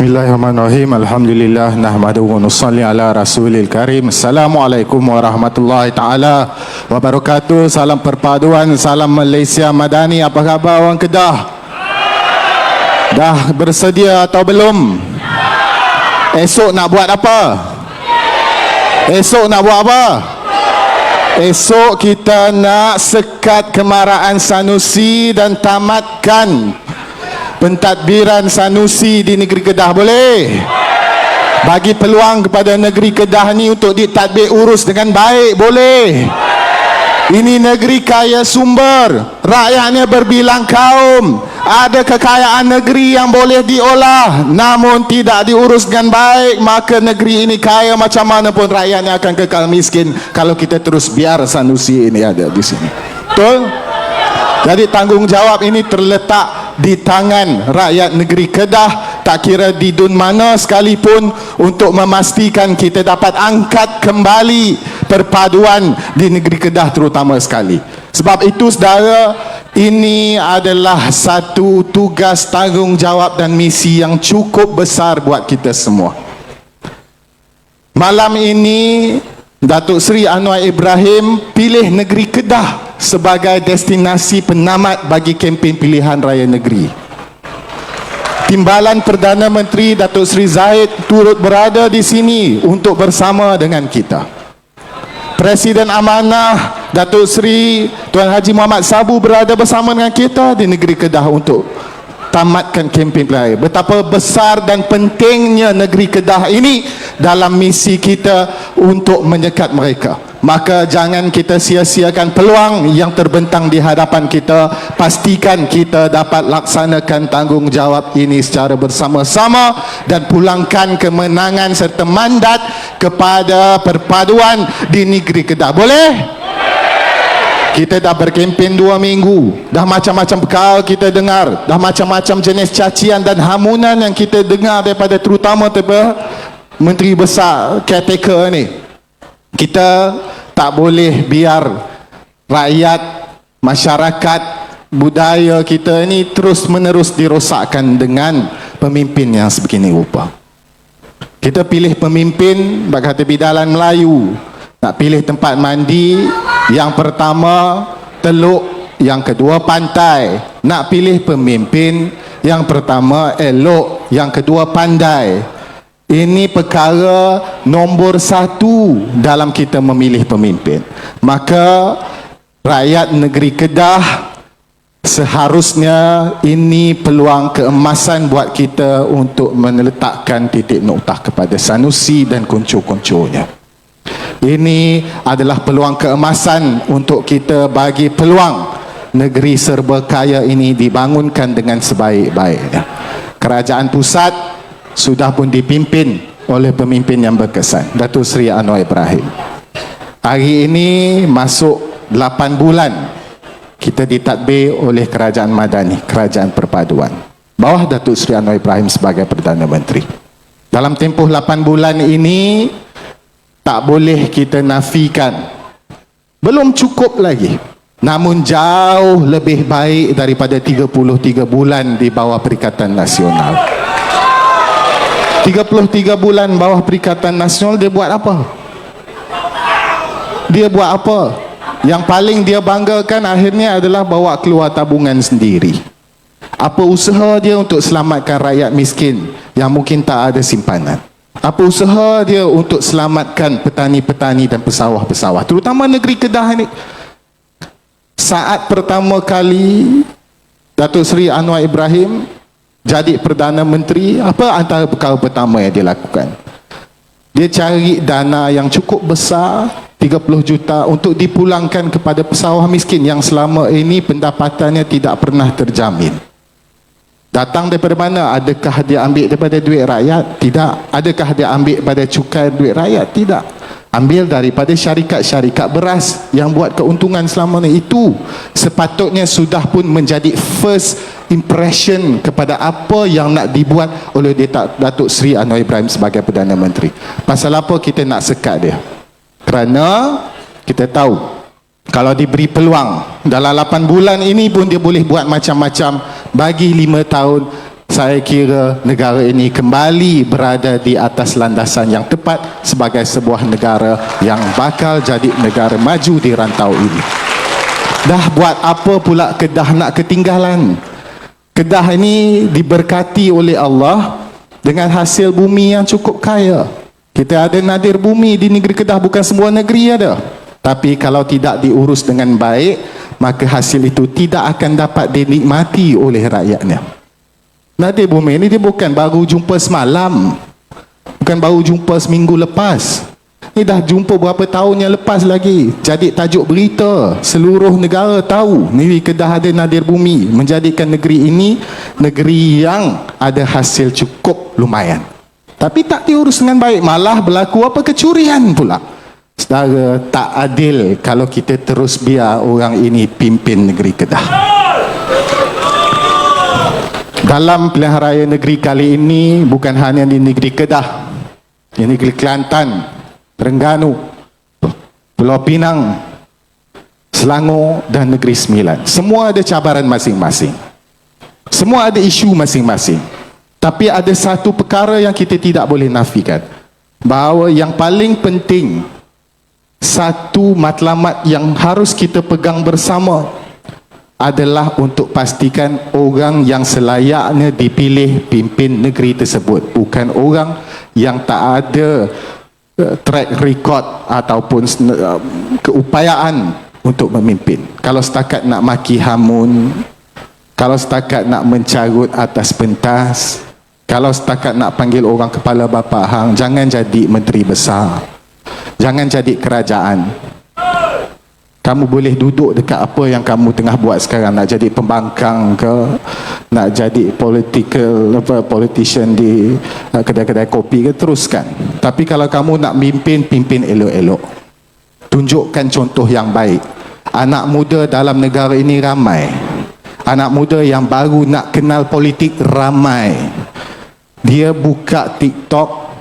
Bismillahirrahmanirrahim. Alhamdulillah nahmaduhu wa nusalli ala rasulil karim. Assalamualaikum warahmatullahi taala wabarakatuh. Salam perpaduan, salam Malaysia Madani. Apa khabar orang Kedah? Dah bersedia atau belum? Esok nak buat apa? Esok nak buat apa? Esok kita nak sekat kemarahan Sanusi dan tamatkan pentadbiran Sanusi di negeri Kedah, boleh? Bagi peluang kepada negeri Kedah ni untuk ditadbir urus dengan baik, boleh? Ini negeri kaya sumber, rakyatnya berbilang kaum, ada kekayaan negeri yang boleh diolah, namun tidak diurus dengan baik, maka negeri ini kaya macam mana pun rakyatnya akan kekal miskin kalau kita terus biar Sanusi ini ada di sini. Betul? Jadi tanggungjawab ini terletak di tangan rakyat negeri Kedah, tak kira di dun mana sekalipun, untuk memastikan kita dapat angkat kembali perpaduan di negeri Kedah terutama sekali. Sebab itu saudara, ini adalah satu tugas, tanggungjawab dan misi yang cukup besar buat kita semua. Malam ini Datuk Seri Anwar Ibrahim pilih negeri Kedah sebagai destinasi penamat bagi kempen pilihan raya negeri. Timbalan Perdana Menteri Datuk Seri Zahid turut berada di sini untuk bersama dengan kita. Presiden Amanah Datuk Seri Tuan Haji Muhammad Sabu berada bersama dengan kita di negeri Kedah untuk tamatkan kempen pilihan raya. Betapa besar dan pentingnya negeri Kedah ini dalam misi kita untuk menyekat mereka. Maka jangan kita sia-siakan peluang yang terbentang di hadapan kita. Pastikan kita dapat laksanakan tanggungjawab ini secara bersama-sama dan pulangkan kemenangan serta mandat kepada perpaduan di negeri Kedah. Boleh? Kita dah berkempen 2 minggu, dah macam-macam perkara kita dengar, dah macam-macam jenis cacian dan hamunan yang kita dengar daripada terutama Menteri Besar caretaker ni. Kita tak boleh biar rakyat, masyarakat, budaya kita ni terus menerus dirosakkan dengan pemimpin yang sebegini rupa. Kita pilih pemimpin, bak kata bidalan Melayu, nak pilih tempat mandi, yang pertama teluk, yang kedua pantai. Nak pilih pemimpin, yang pertama elok, yang kedua pandai. Ini perkara nombor 1 dalam kita memilih pemimpin. Maka rakyat negeri Kedah, seharusnya ini peluang keemasan buat kita untuk meletakkan titik noktah kepada Sanusi dan kuncu-kuncunya. Ini adalah peluang keemasan untuk kita bagi peluang negeri serba kaya ini dibangunkan dengan sebaik-baiknya. Kerajaan pusat sudah pun dipimpin oleh pemimpin yang berkesan, Datuk Seri Anwar Ibrahim. Hari ini masuk 8 bulan kita ditadbir oleh Kerajaan Madani, Kerajaan Perpaduan, bawah Datuk Seri Anwar Ibrahim sebagai Perdana Menteri. Dalam tempoh 8 bulan ini, tak boleh kita nafikan, belum cukup lagi, namun jauh lebih baik daripada 33 bulan di bawah Perikatan Nasional. 33 bulan bawah Perikatan Nasional, dia buat apa? Dia buat apa? Yang paling dia banggakan akhirnya adalah bawa keluar tabungan sendiri. Apa usaha dia untuk selamatkan rakyat miskin yang mungkin tak ada simpanan? Apa usaha dia untuk selamatkan petani-petani dan pesawah-pesawah, terutama negeri Kedah ini? Saat pertama kali Datuk Seri Anwar Ibrahim jadi Perdana Menteri, apa antara perkara pertama yang dia lakukan? Dia cari dana yang cukup besar, 30 juta, untuk dipulangkan kepada pesawah miskin yang selama ini pendapatannya tidak pernah terjamin. Datang daripada mana? Adakah dia ambil daripada duit rakyat? Tidak. Adakah dia ambil daripada cukai duit rakyat? Tidak. Ambil daripada syarikat-syarikat beras yang buat keuntungan selama ini. Itu sepatutnya sudah pun menjadi first impression kepada apa yang nak dibuat oleh Datuk Seri Anwar Ibrahim sebagai Perdana Menteri. Pasal apa kita nak sekat dia? Kerana kita tahu kalau diberi peluang dalam 8 bulan ini pun dia boleh buat macam-macam. Bagi 5 tahun saya kira negara ini kembali berada di atas landasan yang tepat sebagai sebuah negara yang bakal jadi negara maju di rantau ini. Dah buat apa pula Kedah nak ketinggalan? Kedah ini diberkati oleh Allah dengan hasil bumi yang cukup kaya. Kita ada nadir bumi di negeri Kedah, bukan semua negeri ada. Tapi kalau tidak diurus dengan baik, maka hasil itu tidak akan dapat dinikmati oleh rakyatnya. Nadir bumi ini dia bukan baru jumpa semalam, bukan baru jumpa seminggu lepas. Ini dah jumpa berapa tahun yang lepas lagi. Jadi tajuk berita, seluruh negara tahu negeri Kedah ada nadir bumi, menjadikan negeri ini negeri yang ada hasil cukup lumayan. Tapi tak diurus dengan baik, malah berlaku apa, kecurian pula. Saudara, tak adil kalau kita terus biar orang ini pimpin negeri Kedah. Dalam pilihan raya negeri kali ini, bukan hanya di negeri Kedah, di negeri Kelantan, Terengganu, Pulau Pinang, Selangor dan Negeri Sembilan, semua ada cabaran masing-masing, semua ada isu masing-masing. Tapi ada satu perkara yang kita tidak boleh nafikan, bahawa yang paling penting, satu matlamat yang harus kita pegang bersama adalah untuk pastikan orang yang selayaknya dipilih pimpin negeri tersebut bukan orang yang tak ada track record ataupun keupayaan untuk memimpin. Kalau setakat nak maki hamun, kalau setakat nak mencarut atas pentas, kalau setakat nak panggil orang kepala bapa hang, jangan jadi menteri besar, jangan jadi kerajaan. Kamu boleh duduk dekat apa yang kamu tengah buat sekarang, nak jadi pembangkang ke, nak jadi politician di kedai-kedai kopi ke, teruskan. Tapi kalau kamu nak pimpin elok-elok, tunjukkan contoh yang baik. Anak muda dalam negara ini ramai, anak muda yang baru nak kenal politik ramai. Dia buka TikTok,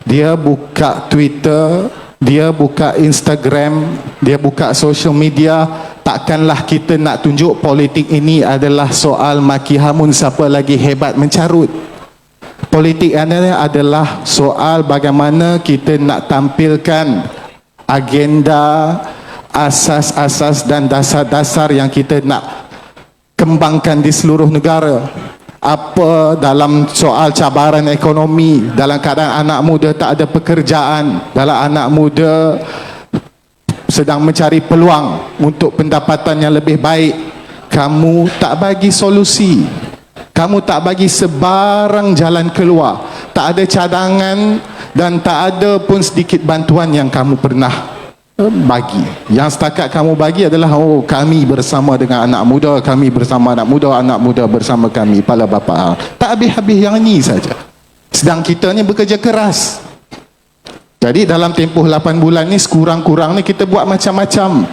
dia buka Twitter, dia buka Instagram, dia buka social media. Takkanlah kita nak tunjuk politik ini adalah soal maki hamun siapa lagi hebat mencarut. Politik ini adalah soal bagaimana kita nak tampilkan agenda, asas-asas dan dasar-dasar yang kita nak kembangkan di seluruh negara. Apa dalam soal cabaran ekonomi, dalam keadaan anak muda tak ada pekerjaan, dalam anak muda sedang mencari peluang untuk pendapatan yang lebih baik, kamu tak bagi solusi, kamu tak bagi sebarang jalan keluar, tak ada cadangan dan tak ada pun sedikit bantuan yang kamu pernah bagi. Yang setakat kamu bagi adalah, oh, kami bersama dengan anak muda, kami bersama anak muda bersama kami, kepala bapa. Tak habis-habis yang ini saja. Sedang kita ni bekerja keras. Jadi dalam tempoh 8 bulan ni, sekurang-kurangnya kita buat macam-macam.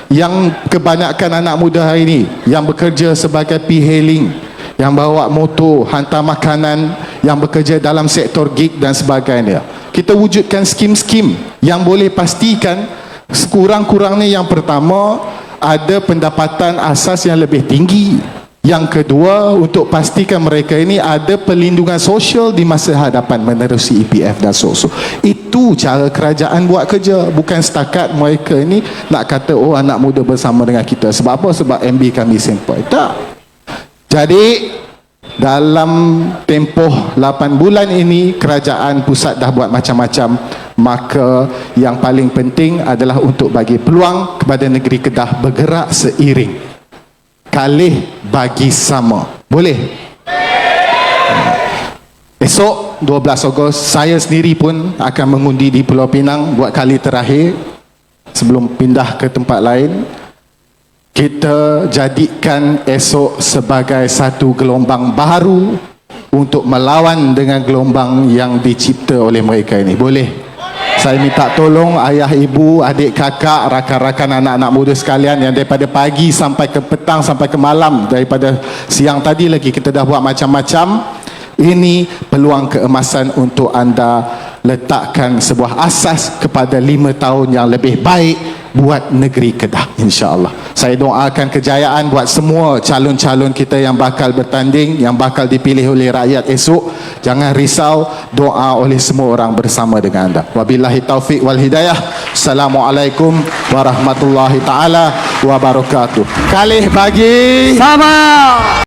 Yang kebanyakan anak muda hari ini yang bekerja sebagai p-hailing, yang bawa motor, hantar makanan, yang bekerja dalam sektor gig dan sebagainya, kita wujudkan skim-skim yang boleh pastikan sekurang-kurangnya, yang pertama, ada pendapatan asas yang lebih tinggi. Yang kedua, untuk pastikan mereka ini ada perlindungan sosial di masa hadapan menerusi EPF dan so-so. Itu cara kerajaan buat kerja. Bukan setakat mereka ini nak kata, oh, anak muda bersama dengan kita. Sebab apa? Sebab MB kami sempoi. Tak. Jadi dalam tempoh 8 bulan ini, kerajaan pusat dah buat macam-macam. Maka yang paling penting adalah untuk bagi peluang kepada negeri Kedah bergerak seiring, kalih bagi sama. Boleh? Esok 12 Ogos saya sendiri pun akan mengundi di Pulau Pinang buat kali terakhir sebelum pindah ke tempat lain. Kita jadikan esok sebagai satu gelombang baru untuk melawan dengan gelombang yang dicipta oleh mereka ini. Boleh? Saya minta tolong ayah, ibu, adik, kakak, rakan-rakan anak-anak muda sekalian yang daripada pagi sampai ke petang, sampai ke malam, daripada siang tadi lagi kita dah buat macam-macam. Ini peluang keemasan untuk anda letakkan sebuah asas kepada 5 tahun yang lebih baik buat negeri Kedah, insya-Allah. Saya doakan kejayaan buat semua calon-calon kita yang bakal bertanding, yang bakal dipilih oleh rakyat esok. Jangan risau, doa oleh semua orang bersama dengan anda. Wabillahi taufik wal hidayah. Assalamualaikum warahmatullahi taala wabarakatuh. Kalih bagi Sama.